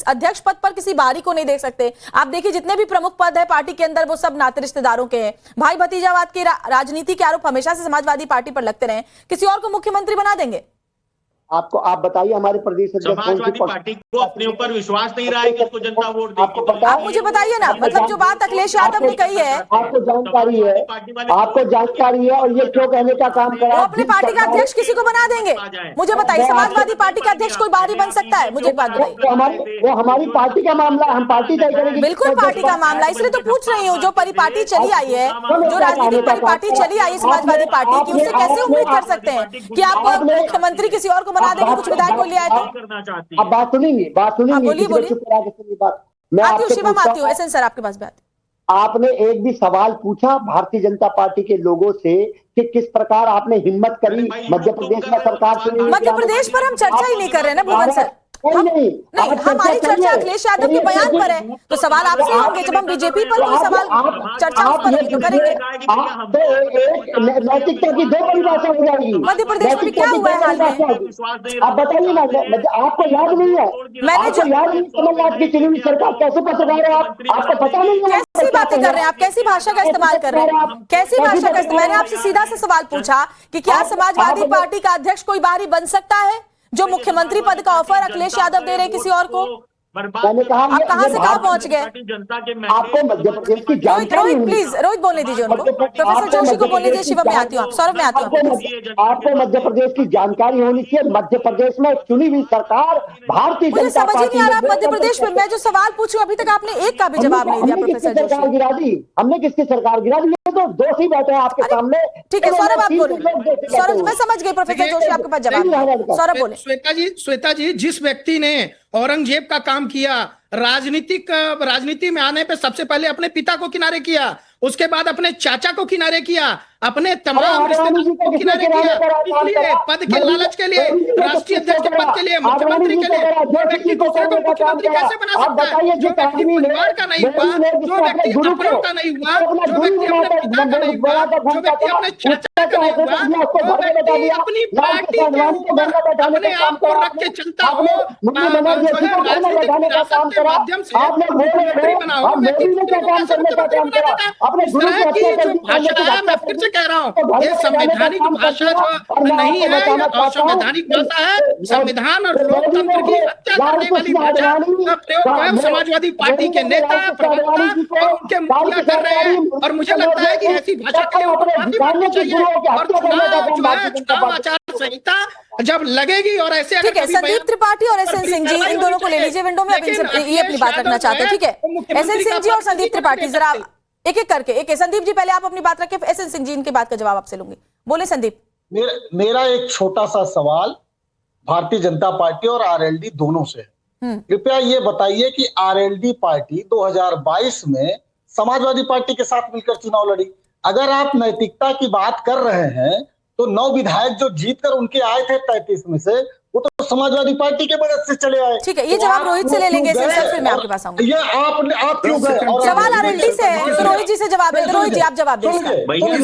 अध्यक्ष पद पर किसी बाहरी को नहीं देख सकते? आप देखिए जितने भी प्रमुख पद है पार्टी के अंदर वो सब नाते रिश्तेदारों के हैं। भाई भतीजावाद की राजनीति के आरोप हमेशा से समाजवादी पार्टी पर लगते रहे, किसी और को मुख्यमंत्री बना देंगे? आप बताइए, हमारे प्रदेश समाजवादी पार्टी को अपने ऊपर विश्वास नहीं रहा है कि उसको जनता वोट देगी। आप मुझे बताइए ना, मतलब जो बात अखिलेश यादव ने कही है, आपको जानकारी है, और ये क्यों कहने का काम करा? वो अपनी पार्टी का अध्यक्ष किसी को बना देंगे? मुझे बताइए, समाजवादी पार्टी का अध्यक्ष कोई बाहरी बन सकता है? मुझे एक बात बताइए। वो हमारी पार्टी का मामला, हम पार्टी तय करेंगे। बिल्कुल पार्टी का मामला, इसलिए तो पूछ रही हूँ। जो परिपाटी चली आई है, जो राजनीतिक परिपाटी चली आई है समाजवादी पार्टी की, उससे कैसे उम्मीद कर सकते हैं कि आप मुख्यमंत्री किसी और को बना देंगे, कुछ विधायक को ले आए तो? अब बात सुनेंगे, बोलिए बोलिए। मैं आती हूँ आपसे शिवम, आती हूँ एसएन सर आपके पास बात। आपने एक भी सवाल पूछा भारतीय जनता पार्टी के लोगों से कि किस प्रकार आपने हिम्मत करी मध्य प्रदेश में सरकार चुनी? मध्य प्रदेश पर हम चर्चा ही नहीं कर रहे ना भुवन सर। नहीं, हमारी चर्चा अखिलेश यादव के बयान पर है, तो सवाल आपसे होंगे। जब हम बीजेपी पर कोई सवाल चर्चा उस पर तो करेंगे। नैतिकता की दो परिभाषा हो जाएगी। मध्य प्रदेश में क्या हुआ है हाल में? आप बताइए ना, आपको याद नहीं है? आपको याद नहीं कमलनाथ की चुनी हुई सरकार कैसे पत्रकार है? आपको पता नहीं है? कैसी बातें कर रहे हैं आप? कैसी भाषा का इस्तेमाल कर रहे हैं? कैसी भाषा का इस्तेमाल? मैंने आपसे सीधा सा सवाल पूछा कि क्या समाजवादी पार्टी का अध्यक्ष कोई बाहरी बन सकता है जो मुख्यमंत्री पद का ऑफर अखिलेश यादव दे रहे किसी और को? मैंने कहा आप कहां से कहां पहुंच गए? आपको मध्य प्रदेश की जानकारी रोहित प्लीज, रोहित बोलने दीजिए उनको। प्रोफेसर जोशी को बोलने दीजिए। शिवम में आती हूँ, सौरभ में आती हूँ। आपको मध्य प्रदेश की जानकारी होनी चाहिए। मध्य प्रदेश में चुनी हुई सरकार भारतीय मुझे जनता समझ ही पार्टी नहीं आ रहा मध्य प्रदेश में मैं जो सवाल पूछूं अभी तक आपने एक का भी जवाब नहीं दिया। प्रोफेसर जोशी, सरकार गिरा दी हमने, किसकी सरकार गिरा दी? ये तो दोषी बैठे हैं आपके सामने। ठीक है सौरभ आप बोले। सौरभ मैं समझ गई, प्रोफेसर जोशी आपके पास जवाब। सौरभ बोले। श्वेता जी जिस व्यक्ति ने औरंगजेब का काम किया, राजनीति में आने पे सबसे पहले अपने पिता को किनारे किया, उसके बाद अपने चाचा को किनारे किया, अपने तमाम रिश्तेदारों को किनारे किया, इसलिए पद के लालच के लिए, राष्ट्रीय अध्यक्ष के पद के लिए, मुख्यमंत्री के लिए वो व्यक्ति दूसरे को मुख्यमंत्री कैसे बना सकता है? जो व्यक्ति परिवार का नहीं हुआ, जो व्यक्ति अपनों का नहीं हुआ, जो व्यक्ति अपने पिता का नहीं हुआ, जो व्यक्ति अपने चाचा का नहीं हुआ, वो व्यक्ति अपनी पार्टी के ऊपर अपने आप को रख के चलता हो, जो है राजनीतिक विरासत के माध्यम से मुख्यमंत्री बना हो, व्यक्ति मुख्यमंत्री बना देता। इस तरह की जो भाषा है, मैं फिर से कह रहा हूँ, ये संवैधानिक भाषा जो नहीं है, ये असंवैधानिक भाषा है। संविधान और लोकतंत्र की हत्या करने वाली भाषा का प्रयोग स्वयं समाजवादी पार्टी के नेता, प्रवक्ता और उनके मुखिया कर रहे हैं। और मुझे लगता है कि ऐसी भाषा के लिए उनको माफी मांगनी चाहिए। और चुनाव आचार संहिता जब लगेगी और ऐसे ठीक है, संदीप त्रिपाठी और एसएन सिंह जी, इन दोनों को ले लीजिए विंडो में। अब इनसे ये अपनी बात रखना चाहते हैं, ठीक है? एसएन सिंह जी और संदीप त्रिपाठी जरा एक एक करके। एक संदीप जी पहले आप अपनी बात रखें, एसएन सिंह जी इनके बात का जवाब आपसे लूंगी। बोले संदीप। मेरा एक छोटा सा सवाल भारतीय जनता पार्टी और आरएलडी दोनों से। कृपया ये बताइए कि आरएलडी पार्टी 2022 में समाजवादी पार्टी के साथ मिलकर चुनाव लड़ी। अगर आप नैतिकता की बात कर रहे हैं तो 9 विधायक जो जीतकर उनके आए थे 33 में से, वो तो समाजवादी पार्टी के मदद से चले आए। ठीक है, ये जवाब रोहित से ले लेंगे सर, फिर मैं आपके पास आऊंगा। ये आप क्यों गए? सवाल आरएलडी से है तो रोहित जी से जवाब दें। रोहित जी आप जवाब दें। एसएन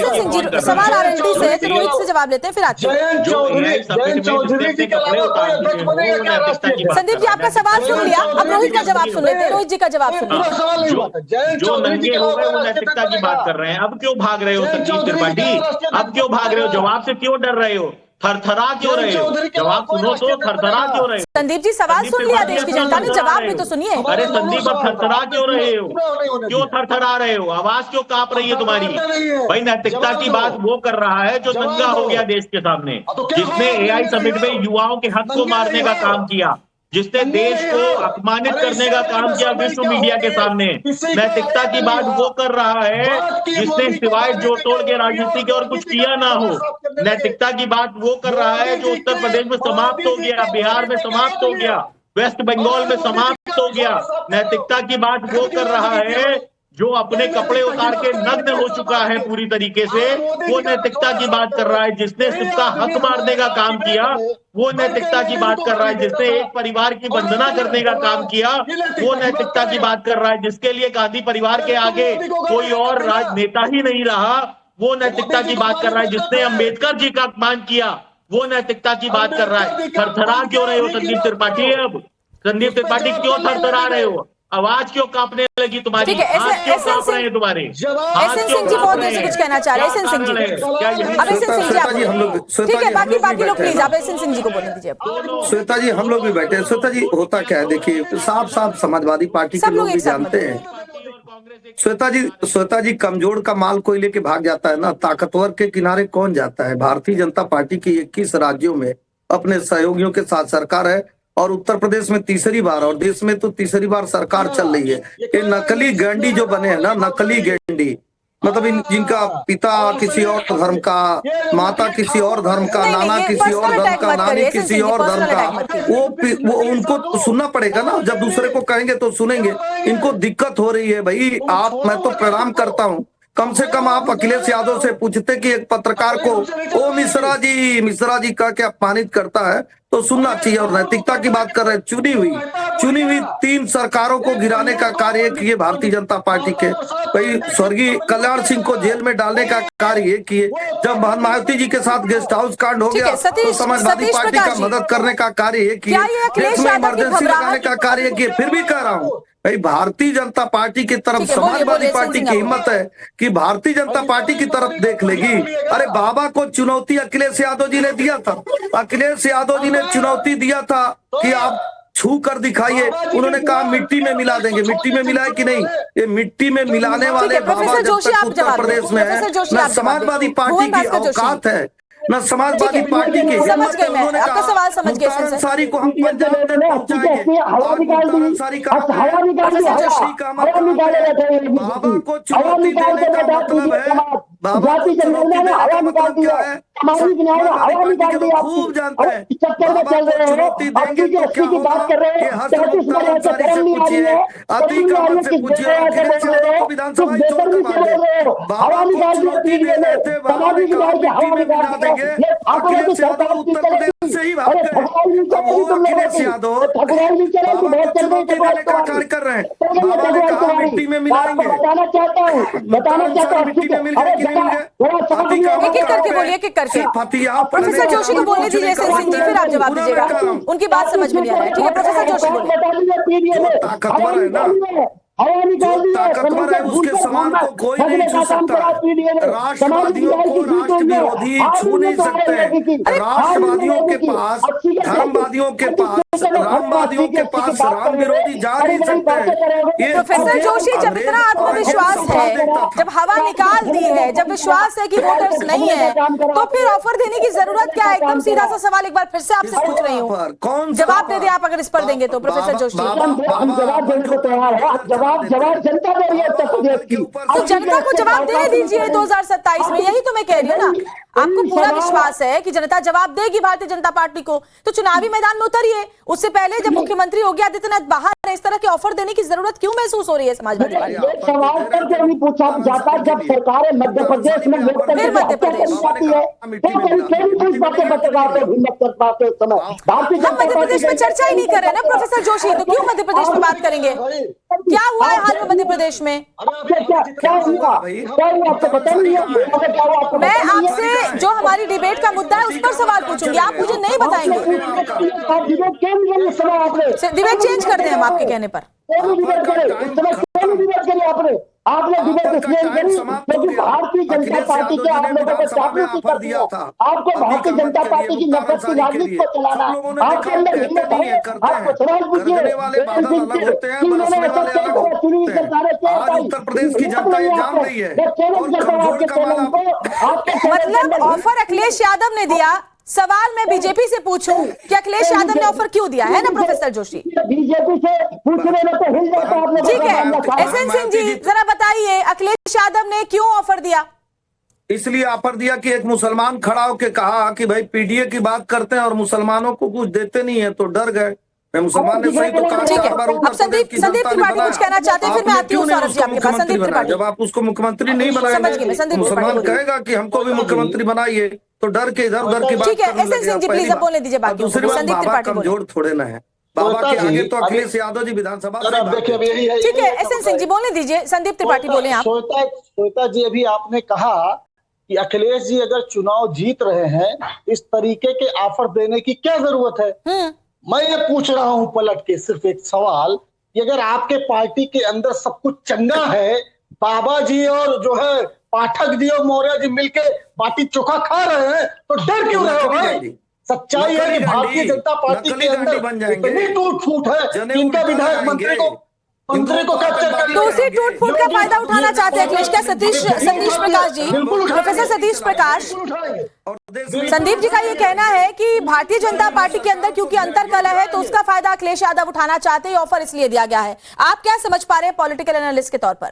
सिंह जी सवाल आरएलडी से है तो रोहित से जवाब लेते हैं, फिर आते हैं। जयंत चौधरी जी के अलावा कोई अध्यक्ष बनेगा क्या राष्ट्रीय? संदीप जी आपका सवाल सुन लिया, अब रोहित का जवाब सुन लेते हैं। रोहित जी का जवाब सुन लिया। सवाल नहीं हुआ था। जयंत जो चौधरी जी नंगे के हो गए वो अलावा नैतिकता की बात कर रहे हैं। अब क्यों भाग रहे हो संदीप त्रिपाठी? अब क्यों भाग रहे हो? जवाब से क्यों डर रहे हो? थरथरा क्यों रहे हो? जवाब सुनो तो थरथरा क्यों रहे हो? संदीप जी सवाल सुन लिया देश की जनता ने, जवाब भी तो सुनिए। अरे संदीप अब थरथरा क्यों रहे हो? क्यों थरथरा रहे हो? आवाज क्यों कांप रही है तुम्हारी? भाई नैतिकता की बात वो कर रहा है जो दंगा हो गया देश के सामने, जिसने एआई समिट में युवाओं के हक को मारने का काम किया, जिसने देश को अपमानित करने का काम किया विश्व मीडिया के सामने। नैतिकता की बात वो कर रहा है जिसने सिवाय जोड़ तोड़ के राजनीति के और कुछ किया ना हो। नैतिकता की बात वो कर रहा है जो उत्तर प्रदेश में समाप्त हो गया, बिहार में समाप्त हो गया, वेस्ट बंगाल में समाप्त हो गया। नैतिकता की बात वो कर रहा है जो अपने कपड़े उतार के नग्न हो चुका है पूरी तरीके से। वो नैतिकता की बात कर रहा है जिसने सबका हक मारने का काम किया। वो नैतिकता की बात कर रहा है जिसने एक परिवार की वंदना करने का काम किया। वो नैतिकता की बात कर रहा है जिसके लिए गांधी परिवार के आगे कोई और राजनेता ही नहीं रहा। वो नैतिकता की बात कर रहा है जिसने अंबेडकर जी का अपमान किया। वो नैतिकता की बात कर रहा है। थरथरा क्यों रहे हो संदीप त्रिपाठी? अब संदीप त्रिपाठी क्यों थरथरा रहे हो? आवाज क्यों कांपने लगी तुम्हारी? हाथ क्यों कांप रहे हैं तुम्हारे? एसएन सिंह जी बहुत देर से कुछ कहना चाह रहे हैं। एसएन सिंह जी, अब एसएन सिंह जी आप ठीक है, बाकी लोग प्लीज आप एसएन सिंह जी को बोलने दीजिए। श्वेता जी हम लोग भी बैठे हैं। श्वेता जी होता क्या है, देखिए साफ समाजवादी पार्टी के लोग भी जानते हैं। श्वेता जी कमजोर का माल कोई लेके भाग जाता है ना, ताकतवर के किनारे कौन जाता है? भारतीय जनता पार्टी की 21 राज्यों में अपने सहयोगियों के साथ सरकार है और उत्तर प्रदेश में तीसरी बार और देश में तो तीसरी बार सरकार चल रही है। ये नकली गेंडी जो बने हैं ना, नकली गेंडी, मतलब जिनका पिता किसी और धर्म का, माता किसी और धर्म का, नहीं, नाना ये किसी और personal धर्म attack का, मत नानी करिए, किसी सिंह जी, और धर्म personal का, attack मत कीजिए। वो उनको तो सुनना पड़ेगा ना। जब दूसरे को कहेंगे तो सुनेंगे। इनको दिक्कत हो रही है भाई। मैं तो प्रणाम करता हूँ, कम से कम आप अखिलेश यादव से पूछते कि एक पत्रकार को ओ मिश्रा जी कह के अपमानित करता है तो सुनना चाहिए। और नैतिकता की बात कर रहे हैं, चुनी हुई 3 सरकारों को गिराने का कार्य किए भारतीय जनता पार्टी के। भाई स्वर्गीय कल्याण सिंह को जेल में डालने का कार्य किए। जब मायावती जी के साथ गेस्ट हाउस कांड हो गया तो समाजवादी पार्टी का मदद करने का कार्य किए। देश में इमरजेंसी लगाने का कार्य किए। फिर भी कह रहा हूँ भाई, भारतीय जनता पार्टी की तरफ समाजवादी पार्टी की हिम्मत है कि भारतीय जनता पार्टी की तरफ देख लेगी। अरे बाबा को चुनौती अखिलेश यादव जी ने दिया था। अखिलेश यादव जी ने चुनौती दिया था कि आप छू कर दिखाइए। उन्होंने कहा मिट्टी में मिला देंगे। मिट्टी में मिला है कि नहीं? ये मिट्टी में मिलाने वाले बाबा जब तक उत्तर प्रदेश में है, न समाजवादी पार्टी की औकात है, न समाजवादी पार्टी की समझ गए मैं आपका सवाल, समझ गए सर। अंसारी को हम पंजाब तक पहुंचाएंगे। अंसारी का बाबा को चुनौती देने का मतलब है, बाबा को चुनौती देने का मतलब क्या है? खूब जानते हैं। बाबा को चुनौती देंगे तो क्या होगा? ये हसन अंसारी से पूछिए, अतीक अहमद से पूछिए, अखिलेश यादव को विधानसभा चोर का मान दे। बाबा को चुनौती दे रहे थे, बाबा ने कहा मिट्टी में मिला देंगे। अखिलेश यादव उत्तर प्रदेश से ही भागते हैं। अब वो अखिलेश यादव बाबा को चुनौती देने का कार्य कर रहे हैं। बाबा ने कहा मिट्टी में मिलाएंगे। बताना चाहता हूँ मिट्टी में मिल गए कि नहीं मिल गए? एक एक करके बोलिए, एक एक करके। प्रोफेसर जोशी को बोलने दीजिए सिंह जी, फिर आप जवाब दीजिएगा। उनकी बात समझ में नहीं आ रहा है। ठीक है प्रोफेसर जोशी बोलिए। ताकतवर है ना, ताकतवर है, उसके समान को कोई नहीं छू सकता। राष्ट्रवादियों को राष्ट्र विरोधी छू नहीं सकते। राष्ट्रवादियों के पास, धर्मवादियों के पास, रामवादियों के पास राम विरोधी जा नहीं सकते। प्रोफेसर जोशी, जब इतना आत्मविश्वास है, जब हवा निकाल दी है, जब विश्वास है कि वोटर्स नहीं है, तो फिर ऑफर देने की जरूरत क्या है? एकदम सीधा सा सवाल एक बार फिर से आपसे पूछ रही हूँ, जवाब दे दें आप अगर इस पर देंगे तो। प्रोफेसर जोशी, हम जवाब देने को तैयार है। जवाब जनता दे रही है उत्तर प्रदेश की। तो जनता को जवाब देने दीजिए 2027 में। यही तो मैं कह रही हूँ ना, आपको पूरा विश्वास है कि जनता जवाब देगी भारतीय जनता पार्टी को, तो चुनावी मैदान में उतरिए। उससे पहले जब मुख्यमंत्री योगी आदित्यनाथ बाहर है, इस तरह के ऑफर देने की जरूरत क्यों महसूस हो रही है समाजवादी पार्टी? सवाल पर क्यों नहीं पूछा जाता? जब सरकारें मध्य प्रदेश में लोकतंत्र मध्य प्रदेश जाती है तो पूछ पाते पत्रकार को हिम्मत कर पाते उस समय। भारतीय हम मध्य प्रदेश में चर्चा ही नहीं कर रहे ना प्रोफेसर जोशी, तो क्यों मध्य प्रदेश में बात करेंगे? क्या हुआ है हाल में मध्य प्रदेश में? क्या हुआ आपको पता नहीं है? मैं आपसे जो हमारी डिबेट का मुद्दा है उस पर सवाल पूछूंगी, आप मुझे नहीं बताएंगे। डिबेट चेंज कर दें हम आपके कहने पर। आपने डिबेट इसलिए करी क्योंकि भारतीय जनता पार्टी के आप लोगों को जागृति कर दिया। आपको भारतीय जनता पार्टी की नफरत की राजनीति को चलाना, आपके अंदर हिम्मत है। आपको सवाल पूछिए, चुनी सरकारें उत्तर प्रदेश की जनता ये जान रही है। मतलब ऑफर अखिलेश यादव ने दिया, सवाल मैं बीजेपी से पूछूं कि अखिलेश यादव ने ऑफर क्यों दिया है ना प्रोफेसर जोशी? बीजेपी से पूछने में तो हिल जाता है आपने। ठीक है एसएन सिंह जी, जरा बताइए अखिलेश यादव ने क्यों ऑफर दिया? इसलिए ऑफर दिया कि एक मुसलमान खड़ा होकर कहा कि भाई पीडीए की बात करते हैं और मुसलमानों को कुछ देते नहीं है, तो डर गए। मैं मुसलमान ने सही तो कहा। ठीक है, अब संदीप त्रिपाठी कुछ कहना चाहते हैं, फिर मैं आती हूँ सौरभ जी आपके पास। संदीप त्रिपाठी, जब आप उसको मुख्यमंत्री नहीं बनाएंगे, मुसलमान कहेगा कि हमको भी मुख्यमंत्री बनाइए, तो डर के इधर उधर की बात। ठीक है एसएन सिंह जी, प्लीज अब बोलने दीजिए बाकी। दूसरी बात, बाबा कमजोर थोड़े ना है। बाबा के आगे तो अखिलेश यादव जी विधानसभा। ठीक है एसएन सिंह जी बोलने दीजिए, संदीप त्रिपाठी बोले आप। श्वेता जी, अभी आपने कहा कि अखिलेश जी अगर चुनाव जीत रहे हैं, इस तरीके के ऑफर देने की क्या जरूरत है? मैं ये पूछ रहा हूं पलट के सिर्फ एक सवाल कि अगर आपके पार्टी के अंदर सब कुछ चंगा है, बाबा जी और जो है पाठक जी और मौर्य जी मिलके बाटी चोखा खा रहे हैं, तो डर क्यों रहे हो भाई? सच्चाई है कि भारतीय जनता पार्टी के अंदर इतनी टूट फूट है कि इनका विधायक मंत्री को कैप्चर कर लिया। दूसरी टूट फूट का फायदा उठाना चाहते हैं अखिलेश क्या? सतीश प्रकाश जी, प्रोफेसर सतीश प्रकाश, संदीप जी का ये कहना है कि भारतीय जनता पार्टी के अंदर क्योंकि अंतर्कलह है तो उसका फायदा अखिलेश यादव उठाना चाहते हैं, ऑफर इसलिए दिया गया है। आप क्या समझ पा रहे हैं पॉलिटिकल एनालिस्ट के तौर पर?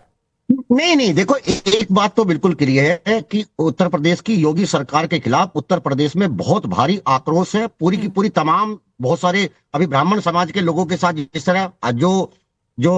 नहीं देखो, एक बात तो बिल्कुल क्लियर है कि उत्तर प्रदेश की योगी सरकार के खिलाफ उत्तर प्रदेश में बहुत भारी आक्रोश है। पूरी की पूरी तमाम बहुत सारे अभी ब्राह्मण समाज के लोगों के साथ जिस तरह जो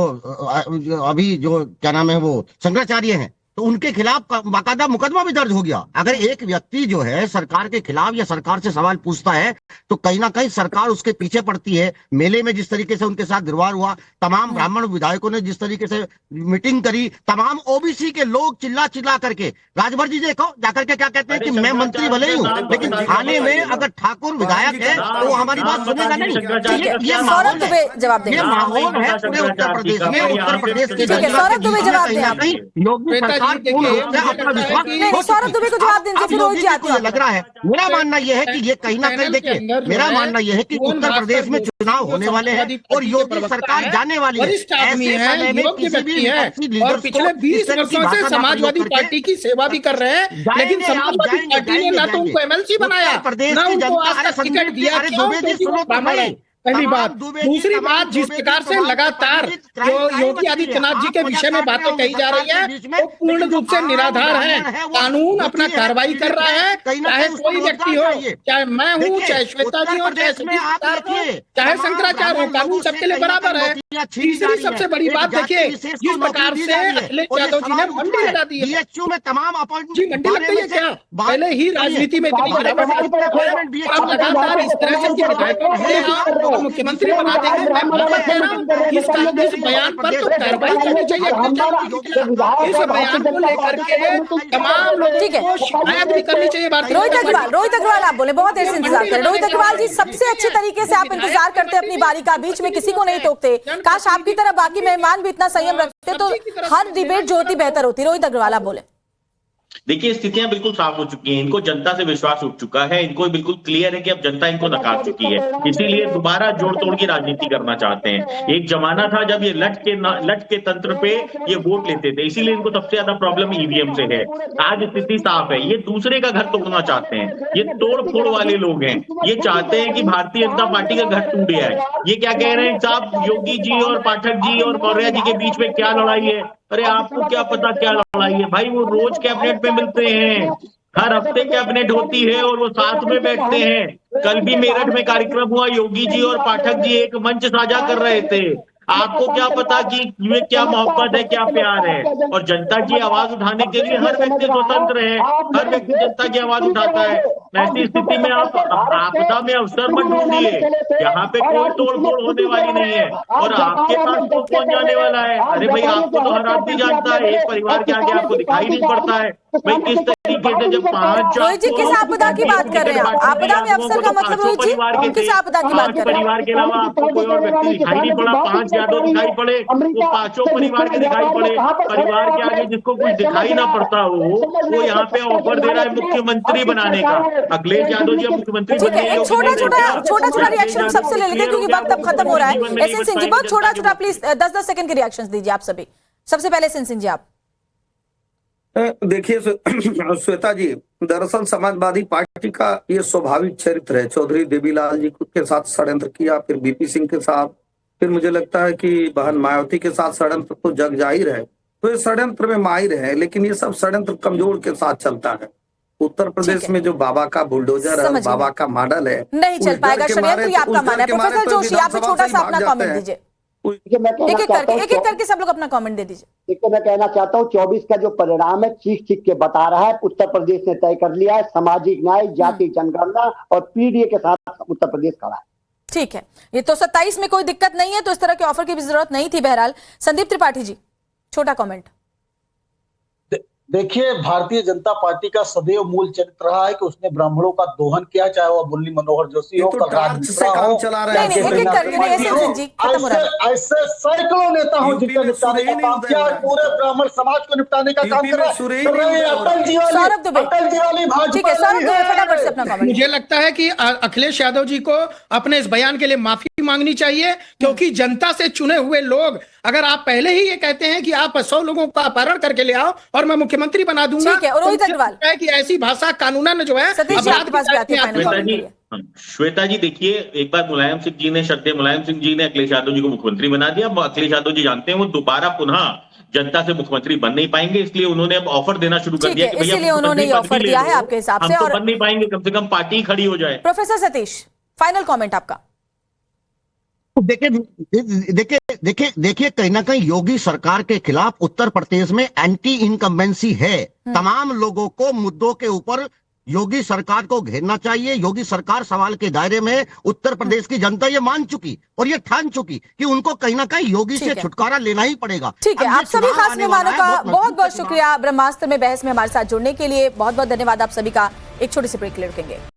अभी जो क्या नाम है वो शंकराचार्य हैं, तो उनके खिलाफ बाकायदा मुकदमा भी दर्ज हो गया। अगर एक व्यक्ति जो है सरकार के खिलाफ या सरकार से सवाल पूछता है तो कहीं ना कहीं सरकार उसके पीछे पड़ती है। मेले में जिस तरीके से उनके साथ गिरवार हुआ, तमाम ब्राह्मण विधायकों ने जिस तरीके से मीटिंग करी, तमाम ओबीसी के लोग चिल्ला चिल्ला करके, राजभर जी देखो जाकर के क्या कहते हैं कि मैं मंत्री भले ही हूँ लेकिन थाने में अगर ठाकुर विधायक है तो वो हमारी बात सुनेगा नहीं। ये सौरभ दुबे जवाब देंगे। ये माहौल है पूरे उत्तर प्रदेश में। उत्तर प्रदेश के सौरभ दुबे जवाब दें आप। योगी सरकार पूर्ण रूप से अपना विश्वास, सौरभ दुबे को जवाब दें, फिर रोहित जी आते हैं। लग रहा है, मेरा मानना यह है कि ये कहीं ना कहीं देखिए, मेरा मानना यह है कि उत्तर प्रदेश में चुनाव होने वाले हैं और योगी सरकार जाने वाली है। वरिष्ठ आदमी है, योग्य व्यक्ति है और पिछले 20 वर्षों से समाजवादी पार्टी की सेवा भी कर रहे हैं, लेकिन समाजवादी पार्टी ने ना तो उनको एमएलसी बनाया, ना उनको आज तक टिकट दिया। ब्राह्मण है, पहली बात। दूसरी बात, जिस प्रकार से लगातार जो योगी आदित्यनाथ जी के विषय में बातें कही जा रही है वो पूर्ण रूप से निराधार है। कानून अपना कार्रवाई कर रहा है, चाहे कोई व्यक्ति हो, चाहे मैं हूँ, चाहे श्वेता जी हो, चाहे चाहे शंकराचार्य हो, कानून सबके लिए बराबर है। तीसरी सबसे बड़ी बात देखिए, जिस प्रकार से अखिलेश यादव जी ने मंडी लगा दी है। में तमाम जी मंडी लग गई है क्या? पहले ही राजनीति में इतनी गिरावट अब लगातार इस तरह से विधायकों मुख्यमंत्री बना देंगे। इस बयान पर तो कार्रवाई करनी चाहिए। इस बयान को लेकर के तमाम लोगों को शिकायत भी करनी चाहिए। रोहित अग्रवाल आप बोले, बहुत देर से इंतजार करें। रोहित अग्रवाल जी, सबसे अच्छे तरीके से आप इंतजार करते अपनी बारी का, बीच में किसी को नहीं टोकते। काश आपकी तरह बाकी मेहमान भी इतना संयम रखते तो हर डिबेट जो होती बेहतर होती। रोहित अग्रवाल आप बोले। देखिए, स्थितियां बिल्कुल साफ हो चुकी हैं। इनको जनता से विश्वास उठ चुका है। इनको बिल्कुल क्लियर है कि अब जनता इनको नकार चुकी है, इसीलिए दोबारा जोड़ तोड़ की राजनीति करना चाहते हैं। एक जमाना था जब ये लट के तंत्र पे ये वोट लेते थे, इसीलिए इनको सबसे ज्यादा प्रॉब्लम ईवीएम से है। आज स्थिति साफ है, ये दूसरे का घर तोड़ना चाहते हैं। ये तोड़ फोड़ वाले लोग हैं। ये चाहते हैं कि भारतीय जनता पार्टी का घर टूट जाए। ये क्या कह रहे हैं साहब, योगी जी और पाठक जी और मौर्य जी के बीच में क्या लड़ाई है? अरे आपको क्या पता क्या लड़ाई है भाई? वो रोज कैबिनेट में मिलते हैं, हर हफ्ते कैबिनेट होती है और वो साथ में बैठते हैं। कल भी मेरठ में कार्यक्रम हुआ, योगी जी और पाठक जी एक मंच साझा कर रहे थे। आपको क्या पता कि ये क्या मोहब्बत है, क्या प्यार है? और जनता की आवाज उठाने के लिए हर व्यक्ति स्वतंत्र है, हर व्यक्ति जनता की आवाज उठाता है। ऐसी स्थिति में आप आपदा में अवसर मत ढूंढिए। यहाँ पे कोई तोड़ फोड़ होने वाली नहीं है और आपके पास तो कौन जाने वाला है? अरे भाई, आपको तो हर आदमी जानता है, एक परिवार के आगे आपको दिखाई नहीं पड़ता है भाई किस तरीके से। जब रोहित जी, किस आपदा की बात कर रहे हैं आप? आपदा में अवसर का मतलब रोहित जी किस आपदा की बात कर रहे हैं? परिवार के अलावा आपको कोई और व्यक्ति दिखाई नहीं पड़ा। 5 यादव दिखाई पड़े, वो 5 परिवार के दिखाई पड़े। परिवार के आगे जिसको कुछ दिखाई ना पड़ता हो वो यहाँ पे ऑफर दे रहा है मुख्यमंत्री बनाने का। अखिलेश यादव जी मुख्यमंत्री ठीक है, छोटा रिएक्शन सबसे ले लेते हैं क्योंकि वक्त अब खत्म हो रहा है। एसएन सिंह जी, बहुत छोटा प्लीज 10-10 सेकंड के रिएक्शंस दीजिए आप सभी। सबसे पहले एसएन सिंह जी आप। देखिए श्वेता जी, दरअसल समाजवादी पार्टी का ये स्वाभाविक चरित्र है। चौधरी देवीलाल जी के साथ षड्यंत्र किया, फिर बीपी सिंह के साथ, फिर मुझे लगता है कि बहन मायावती के साथ षड्यंत्र तो जग जाहिर है। तो ये षड्यंत्र में माहिर है, लेकिन ये सब षड्यंत्र कमजोर के साथ चलता है। उत्तर प्रदेश में जो बाबा का बुलडोजर है, बाबा का मॉडल है, नहीं चल पाएगा षड्यंत्र, ये आपका मानना है। प्रोफेसर जोशी, आप भी छोटा सा अपना कमेंट दीजिए। एक एक करके सब लोग अपना कमेंट दे दीजिए। देखिए, मैं कहना चाहता हूँ 24 का जो परिणाम है चीख के बता रहा है। उत्तर प्रदेश ने तय कर लिया है, सामाजिक न्याय, जाति जनगणना और पीडीए के साथ उत्तर प्रदेश खड़ा है। ठीक है, ये तो 27 में कोई दिक्कत नहीं है, तो इस तरह के ऑफर की भी जरूरत नहीं थी। बहरहाल संदीप त्रिपाठी जी, छोटा कमेंट। देखिए, भारतीय जनता पार्टी का सदैव मूल चरित्र रहा है कि उसने ब्राह्मणों का दोहन किया, चाहे वह मुरली मनोहर जोशी हो, ऐसे सैकड़ों नेता हो जिनका निपटाने का काम किया, पूरे ब्राह्मण समाज को निपटाने का काम कर रहे हैं। अटल जी वाली भाजपा। मुझे लगता है कि अखिलेश यादव जी को अपने इस बयान के लिए माफी मांगनी चाहिए, क्योंकि जनता से चुने हुए लोग, अगर आप पहले ही ये कहते हैं कि आप 100 लोगों का अपहरण करके ले आओ और मैं मुख्यमंत्री बना दूंगा, ठीक है। रोहित अग्रवाल, कि ऐसी भाषा कानूनन जो है सतीश जी आपके पास भी आते हैं। श्वेता जी देखिए, एक बार मुलायम सिंह जी ने, श्रद्धेय मुलायम सिंह जी ने अखिलेश यादव जी को मुख्यमंत्री बना दिया। अब अखिलेश यादव जी जानते हैं वो दोबारा पुनः जनता से मुख्यमंत्री बन नहीं पाएंगे, इसलिए उन्होंने अब ऑफर देना शुरू कर दिया कि भैया इसीलिए उन्होंने ये ऑफर दिया है आपके हिसाब से, हम और तो बन नहीं पाएंगे, कम से कम पार्टी खड़ी हो जाए। प्रोफेसर सतीश, फाइनल कमेंट आपका। देखिए कहीं ना कहीं योगी सरकार के खिलाफ उत्तर प्रदेश में एंटी इनकम्बेंसी है। तमाम लोगों को मुद्दों के ऊपर योगी सरकार को घेरना चाहिए। योगी सरकार सवाल के दायरे में, उत्तर प्रदेश की जनता ये मान चुकी और ये ठान चुकी कि उनको कहीं ना कहीं योगी से छुटकारा लेना ही पड़ेगा। ठीक है, आप सभी खास मेहमानों का बहुत बहुत शुक्रिया ब्रह्मास्त्र में बहस में हमारे साथ जुड़ने के लिए। बहुत बहुत धन्यवाद आप सभी का। एक छोटी सी ब्रेक ले रुकेंगे।